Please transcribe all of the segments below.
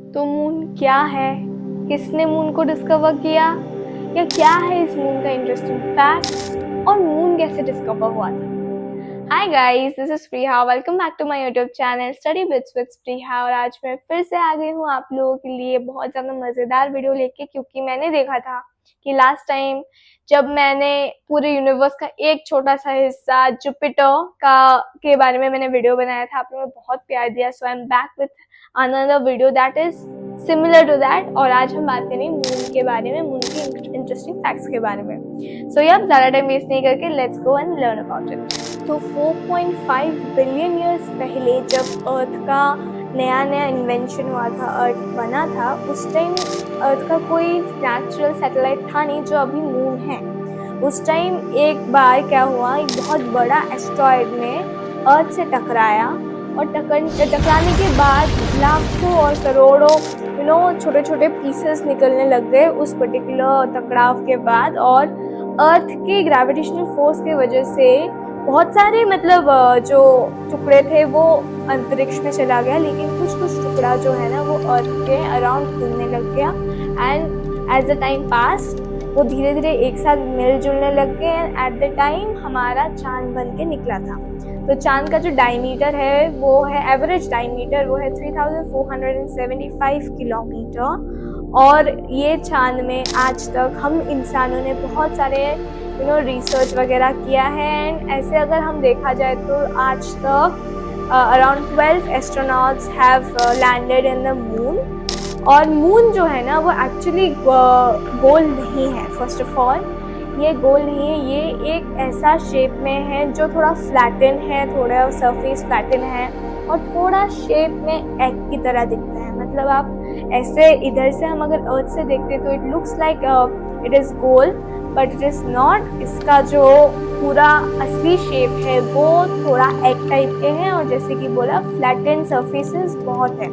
तो मून क्या है, किसने मून को डिस्कवर किया, या क्या है इस मून का इंटरेस्टिंग फैक्ट, और मून कैसे डिस्कवर हुआ था। Hi guys, this is Priya. Welcome back to my YouTube channel study bits with Priya. और आज मैं फिर से आ गई हूँ आप लोगों के लिए बहुत ज़्यादा मज़ेदार वीडियो लेके, क्योंकि मैंने देखा था कि लास्ट टाइम जब मैंने पूरे यूनिवर्स का एक छोटा सा हिस्सा जुपिटर का के बारे में मैंने वीडियो बनाया था, आप लोगों ने बहुत प्यार दिया। So I am back with another video that is similar to that. और आज हम बात करेंगे मून के बारे में, मून की इंटरेस्टिंग फैक्ट्स के बारे में। सो अब ज़्यादा टाइम वेस्ट नहीं करके let's go and learn about it. तो 4.5 बिलियन ईयर्स पहले जब अर्थ का नया इन्वेंशन हुआ था, अर्थ बना था, उस टाइम अर्थ का कोई नेचुरल सैटेलाइट था नहीं जो अभी मून है। उस टाइम एक बार क्या हुआ, एक बहुत बड़ा एस्ट्रॉयड में अर्थ से टकराया, और टकराने के बाद लाखों और करोड़ों छोटे छोटे पीसेस निकलने लग गए उस पर्टिकुलर टकराव के बाद। और अर्थ के ग्रेविटेशनल फोर्स की वजह से बहुत सारे जो टुकड़े थे वो अंतरिक्ष में चला गया, लेकिन कुछ टुकड़ा जो है ना वो अर्थ के अराउंड घूमने लग गया। And as the time pass वो धीरे धीरे एक साथ मिल जुलने लग गए। एंड एट द टाइम हमारा चांद बन के निकला था। तो चांद का जो डायमीटर है वो है, एवरेज डायमीटर वो है 3475 किलोमीटर। और ये चांद में आज तक हम इंसानों ने बहुत सारे रिसर्च वगैरह किया है। एंड ऐसे अगर हम देखा जाए तो आज तक around 12 astronauts have landed in the moon. और मून जो है ना वो एक्चुअली गोल नहीं है। फर्स्ट ऑफ ऑल ये गोल नहीं है, ये एक ऐसा शेप में है जो थोड़ा फ्लैटन है, थोड़ा सरफेस फ्लैटन है, और थोड़ा शेप में एग की तरह दिखता है। मतलब आप ऐसे इधर से हम अगर अर्थ से देखते तो it looks like it is goal, but it is not. इसका जो पूरा असली शेप है वो थोड़ा एग टाइप के हैं, और जैसे कि बोला फ्लैटन सरफेसेस बहुत है।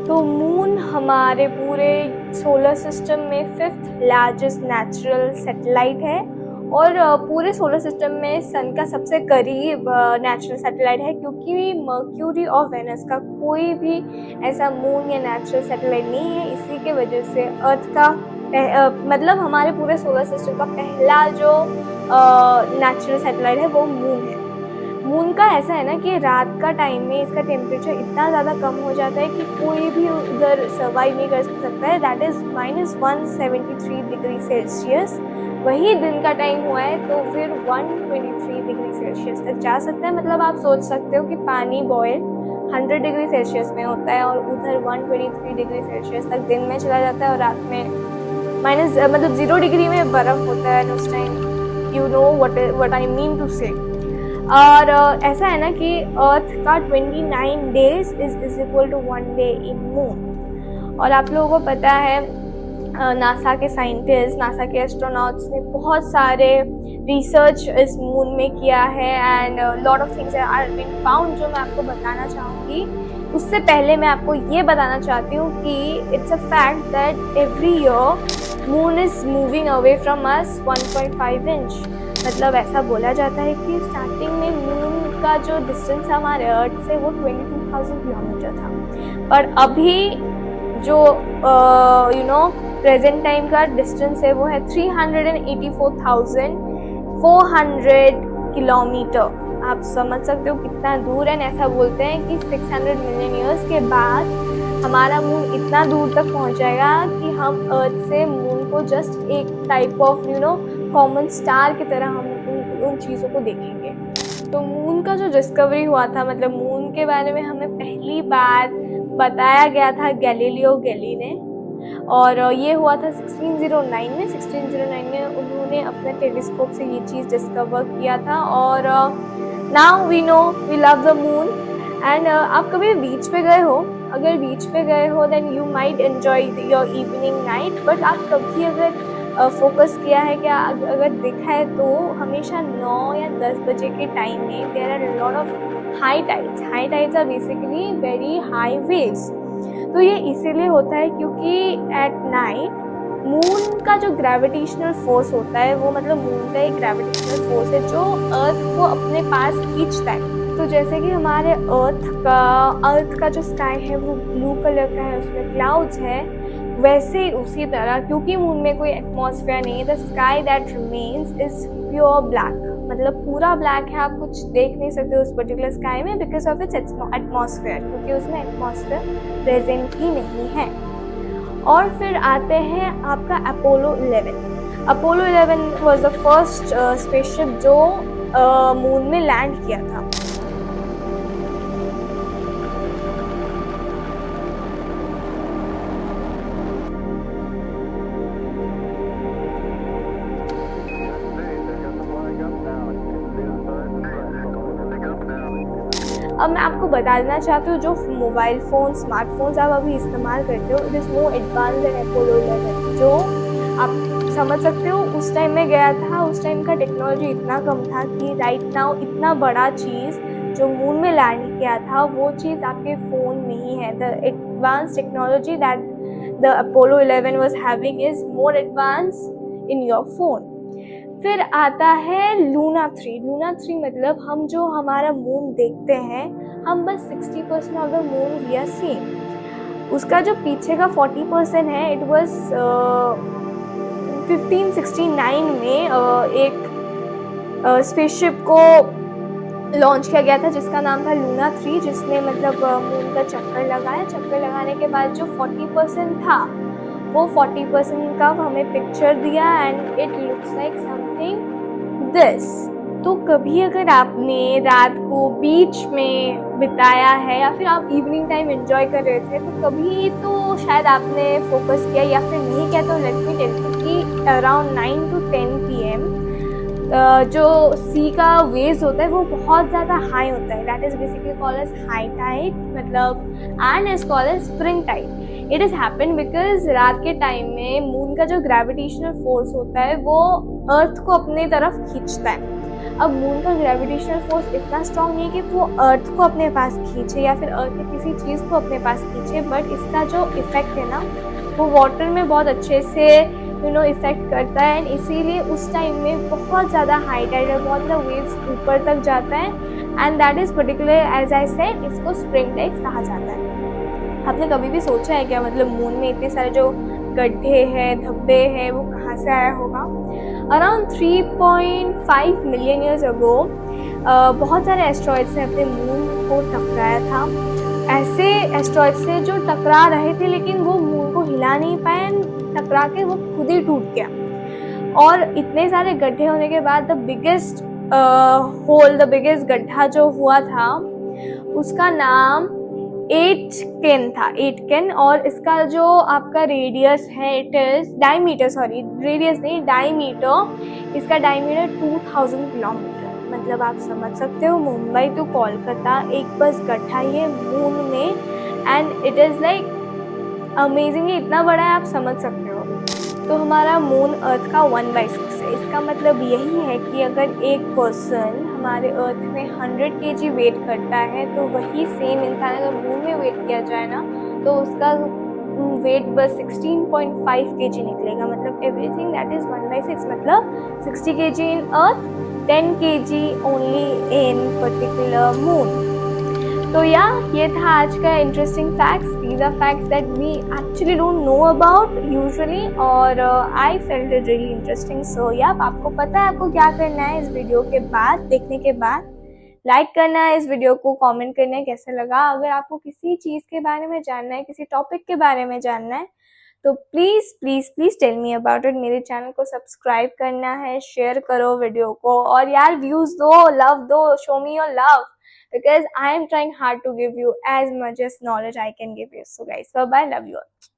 तो मून हमारे पूरे सोलर सिस्टम में 5th लार्जेस्ट नेचुरल सैटेलाइट है, और पूरे सोलर सिस्टम में सन का सबसे करीब नेचुरल सैटेलाइट है, क्योंकि मर्क्यूरी और वेनस का कोई भी ऐसा मून या नेचुरल सैटेलाइट नहीं है। इसी के वजह से अर्थ का मतलब हमारे पूरे सोलर सिस्टम का पहला जो नेचुरल सैटेलाइट है वो मून है। मून का ऐसा है ना कि रात का टाइम में इसका टेम्परेचर इतना ज़्यादा कम हो जाता है कि कोई भी उधर सर्वाइव नहीं कर सकता है। That is -173 degree Celsius. वही दिन का टाइम हुआ है तो फिर 123 डिग्री सेल्सियस तक जा सकता है। मतलब आप सोच सकते हो कि पानी बॉयल 100 डिग्री सेल्सियस में होता है, और उधर 123 डिग्री सेल्सियस तक दिन में चला जाता है, और रात में मतलब 0 डिग्री में बर्फ़ होता है उस time. You know what I mean to say. और ऐसा है ना कि अर्थ का 29 days is equal to 1 day in moon. और आप लोगों को पता है नासा के साइंटिस्ट, नासा के एस्ट्रोनॉट्स ने बहुत सारे रिसर्च इस मून में किया है, and lot of things are been found जो मैं आपको बताना चाहूँगी। उससे पहले मैं आपको ये बताना चाहती हूँ कि it's a fact that every year moon is moving away from us 1.5 inch. मतलब ऐसा बोला जाता है कि स्टार्टिंग में मून का जो डिस्टेंस है हमारे अर्थ से वो 22,000 किलोमीटर था, पर अभी जो प्रेजेंट टाइम का डिस्टेंस है वो है 384,400 किलोमीटर। आप समझ सकते हो कितना दूर है। ऐसा बोलते हैं कि 600 मिलियन ईयर्स के बाद हमारा मून इतना दूर तक पहुंच जाएगा कि हम अर्थ से मून को जस्ट एक टाइप ऑफ कॉमन स्टार की तरह हम उन चीज़ों को देखेंगे। तो मून का जो डिस्कवरी हुआ था, मतलब मून के बारे में हमें पहली बार बताया गया था गैलीलियो गैलीली ने, और ये हुआ था 1609 में। 1609 में उन्होंने अपने टेलीस्कोप से ये चीज़ डिस्कवर किया था। और now we know we love the moon. And आप कभी बीच पे गए हो? अगर बीच पे गए हो then you might enjoy your evening night, but आप कभी अगर फोकस किया है क्या, अगर देखा है तो हमेशा 9 या 10 बजे के टाइम में there are lot of high tides. High tides are basically very high waves. तो ये इसीलिए होता है क्योंकि एट नाइट मून का जो ग्रेविटेशनल फोर्स होता है वो, मतलब मून का एक ग्रेविटेशनल फोर्स है जो अर्थ को अपने पास खींचता है। तो जैसे कि हमारे अर्थ का जो स्काई है वो ब्लू कलर का है, उसमें क्लाउड्स है, वैसे ही उसी तरह क्योंकि मून में कोई एटमॉस्फेयर नहीं है, the sky that remains is pure black, मतलब पूरा ब्लैक है, आप कुछ देख नहीं सकते उस पर्टिकुलर स्काई में बिकॉज ऑफ इट्स एटमॉस्फेयर, क्योंकि उसमें एटमॉस्फेयर प्रेजेंट ही नहीं है। और फिर आते हैं आपका Apollo 11। Apollo 11 was the first spaceship जो मून में लैंड किया था। अब मैं आपको बता देना चाहती हूँ जो मोबाइल फ़ोन स्मार्टफोन्स आप अभी इस्तेमाल करते हो, it is more advance than Apollo 11। जो आप समझ सकते हो उस टाइम में गया था, उस टाइम का टेक्नोलॉजी इतना कम था कि राइट नाउ इतना बड़ा चीज़ जो मून में लैंड किया था वो चीज़ आपके फ़ोन में ही है। The advance technology that the Apollo 11 was having is more advance in your phone. फिर आता है लूना 3। लूना 3 मतलब हम जो हमारा मून देखते हैं, हम बस 60% of the moon we are seeing. उसका जो पीछे का 40% है, इट वाज 1569 में एक स्पेसशिप को लॉन्च किया गया था जिसका नाम था लूना 3, जिसने मतलब मून का चक्कर लगाया। चक्कर लगाने के बाद जो 40% था वो 40% का हमें पिक्चर दिया and it looks like something this. तो कभी अगर आपने रात को बीच में बिताया है या फिर आप इवनिंग टाइम एंजॉय कर रहे थे तो कभी तो शायद आपने फोकस किया, या फिर नहीं किया तो लेट मी टेल यू कि अराउंड 9 to 10 PM जो सी का वेव्स होता है वो बहुत ज़्यादा हाई होता है, that is basically called as high tide, मतलब and is called as spring tide. It is happen because रात के टाइम में मून का जो ग्रेविटेशनल फोर्स होता है वो अर्थ को अपनी तरफ खींचता है। अब मून का ग्रेविटेशनल फोर्स इतना स्ट्रॉन्ग नहीं है कि वो अर्थ को अपने पास खींचे या फिर अर्थ की किसी चीज़ को अपने पास खींचे, बट इसका जो इफेक्ट है ना वो वाटर में बहुत अच्छे से इफेक्ट करता है, एंड इसीलिए उस टाइम में बहुत ज़्यादा हाई टाइड है, बहुत ज़्यादा वेव्स ऊपर तक जाता है, and that is particular as I said इसको स्प्रिंग टाइड्स कहा जाता है। आपने कभी भी सोचा है क्या, मतलब मून में इतने सारे जो गड्ढे हैं, धब्बे हैं, वो कहाँ से आया होगा? अराउंड 3.5 मिलियन ईयर्स अगो बहुत सारे एस्ट्रॉइड्स ने अपने मून को टकराया था। ऐसे एस्ट्रॉइड से जो टकरा रहे थे लेकिन वो मून को हिला नहीं पाए, टकरा के वो खुद ही टूट गया। और इतने सारे गड्ढे होने के बाद द बिगेस्ट गड्ढा जो हुआ था उसका नाम 8Ken था, 8Ken। और इसका जो आपका रेडियस है, it is diameter, sorry radius नहीं डायमीटर, इसका डायमीटर 2000 किलोमीटर। मतलब आप समझ सकते हो मुंबई टू कोलकाता एक बस गड्ढा ही है मून में, and it is like amazing, इतना बड़ा है आप समझ सकते हो। तो हमारा मून अर्थ का 1/6 है। इसका मतलब यही है कि अगर एक पर्सन हमारे अर्थ में 100 kg वेट करता है तो वही सेम इंसान अगर मून में वेट किया जाए ना तो उसका वेट बस 16.5 kg निकलेगा। मतलब एवरीथिंग दैट इज 1/6, मतलब 60 kg in earth, 10 kg only in particular moon. तो या ये था आज का interesting facts. These are facts that we actually don't know about usually, और I felt it really interesting. So yeah आपको पता है आपको क्या करना है इस वीडियो के बाद, देखने के बाद लाइक करना है इस वीडियो को, कमेंट करना है कैसे लगा। अगर आपको किसी चीज़ के बारे में जानना है, किसी टॉपिक के बारे में जानना है तो please please please tell me about it. मेरे चैनल को सब्सक्राइब करना है, शेयर करो वीडियो को, और यार व्यूज़ दो, लव दो, show me your love, because I am trying hard to give you as much as knowledge I can give you. So guys, bye bye, love you all.